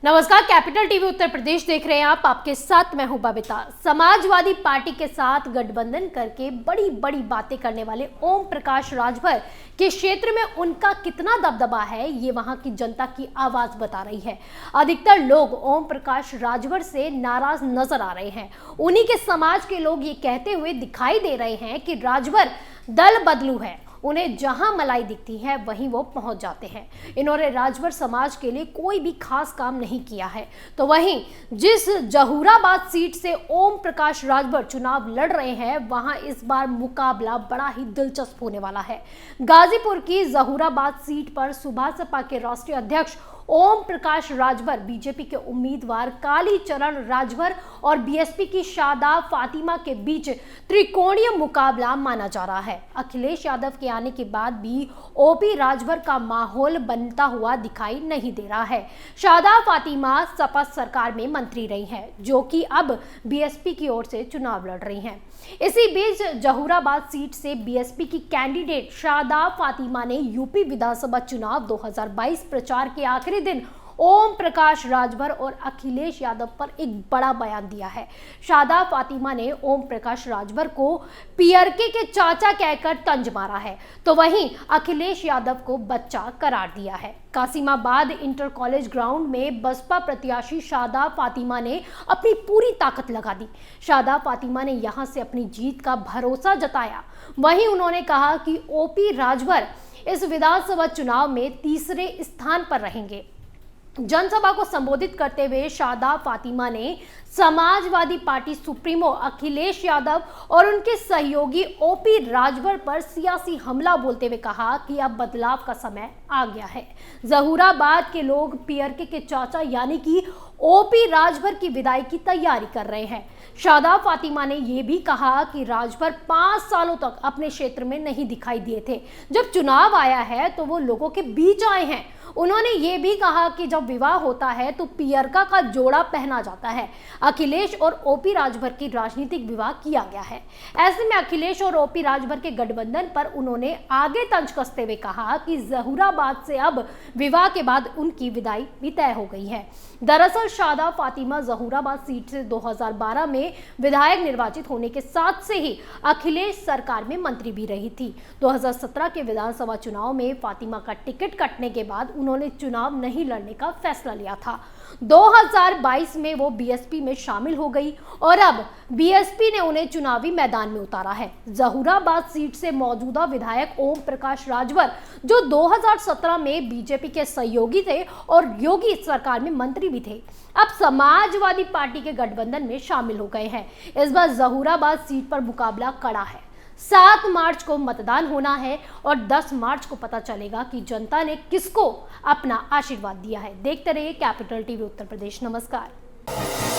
नमस्कार, capital TV Uttar Pradesh देख रहे हैं आप। आपके साथ मैं हूं बबीता। समाजवादी पार्टी के साथ गठबंधन करके बड़ी बड़ी बातें करने वाले ओम प्रकाश राजभर के क्षेत्र में उनका कितना दबदबा है, ये वहां की जनता की आवाज बता रही है। अधिकतर लोग ओम प्रकाश राजभर से नाराज नजर आ रहे हैं। उन्हीं के समाज के लोग ये कहते हुए दिखाई दे रहे हैं कि राजभर दल बदलू है, उन्हें जहां मलाई दिखती है वहीं वो पहुंच जाते हैं। इन्होंने राजभर समाज के लिए कोई भी खास काम नहीं किया है। तो वहीं जिस जहूराबाद सीट से ओम प्रकाश राजभर चुनाव लड़ रहे हैं, वहां इस बार मुकाबला बड़ा ही दिलचस्प होने वाला है। गाजीपुर की जहूराबाद सीट पर सुभाष सपा के राष्ट्रीय अध्यक्ष ओम प्रकाश राजभर, बीजेपी के उम्मीदवार कालीचरण राजभर और बीएसपी की शादाब फातिमा के बीच त्रिकोणीय मुकाबला माना जा रहा है। अखिलेश यादव के आने के बाद भी ओपी राजभर का माहौल बनता हुआ दिखाई नहीं दे रहा है। शादाब फातिमा सपा सरकार में मंत्री रही हैं, जो कि अब बीएसपी की ओर से चुनाव लड़ रही हैं। इसी बीच जहूराबाद सीट से बीएसपी की कैंडिडेट शादाब फातिमा ने यूपी विधानसभा चुनाव 2022 प्रचार के आखिरी दिन ओम प्रकाश राजभर और अखिलेश यादव पर एक बड़ा बयान दिया है। शादाब फातिमा ने ओम प्रकाश राजभर को पीआरके के चाचा कहकर तंज मारा है, तो वहीं अखिलेश यादव को बच्चा करार दिया है। कासिमाबाद इंटर कॉलेज ग्राउंड में बसपा प्रत्याशी शादाब फातिमा ने अपनी पूरी ताकत लगा दी। शादाब फातिमा ने यहां से अपनी जीत का भरोसा जताया। वहीं उन्होंने कहा कि ओपी राजभर इस विधानसभा चुनाव में तीसरे स्थान पर रहेंगे। जनसभा को संबोधित करते हुए शादाब फातिमा ने समाजवादी पार्टी सुप्रीमो अखिलेश यादव और उनके सहयोगी ओपी राजभर पर सियासी हमला बोलते हुए कहा कि अब बदलाव का समय आ गया है। जहूराबाद के लोग पीआरके के चाचा यानी कि ओपी राजभर की विदाई की तैयारी कर रहे हैं। शादाब फातिमा ने यह भी कहा कि राजभर 5 सालों तक अपने क्षेत्र में नहीं दिखाई दिए थे। जब चुनाव आया है तो वो लोगों के बीच आए हैं। उन्होंने ये भी कहा कि जब विवाह होता है तो पीआरका का जोड़ा पहना जाता है। अखिलेश और ओपी राजभर की राजनीतिक विवाह किया गया है। ऐसे में अखिलेश और ओपी राजभर के गठबंधन पर उन्होंने आगे तंज कसते हुए कहा कि जहूराबाद से अब विवाह के बाद उनकी विदाई भी तय हो गई है। दरअसल शादाब फातिमा जहूराबाद सीट से 2012 में विधायक निर्वाचित होने के साथ से ही अखिलेश सरकार में मंत्री भी रही थी। 2017 के विधानसभा चुनाव में फातिमा का टिकट कटने के बाद उन्होंने चुनाव नहीं लड़ने का फैसला लिया था। 2022 में वो बीएसपी में शामिल हो गई और अब बीएसपी ने उन्हें चुनावी मैदान में उतारा है। जहूराबाद सीट से मौजूदा विधायक ओम प्रकाश राजभर, जो 2017 में बीजेपी के सहयोगी थे और योगी सरकार में मंत्री भी थे, अब समाजवादी पार्टी के गठबंधन में शामिल हो गए हैं। इस बार जहूराबाद सीट पर मुकाबला कड़ा है। 7 मार्च को मतदान होना है और 10 मार्च को पता चलेगा कि जनता ने किसको अपना आशीर्वाद दिया है। देखते रहिए कैपिटल टीवी उत्तर प्रदेश। नमस्कार।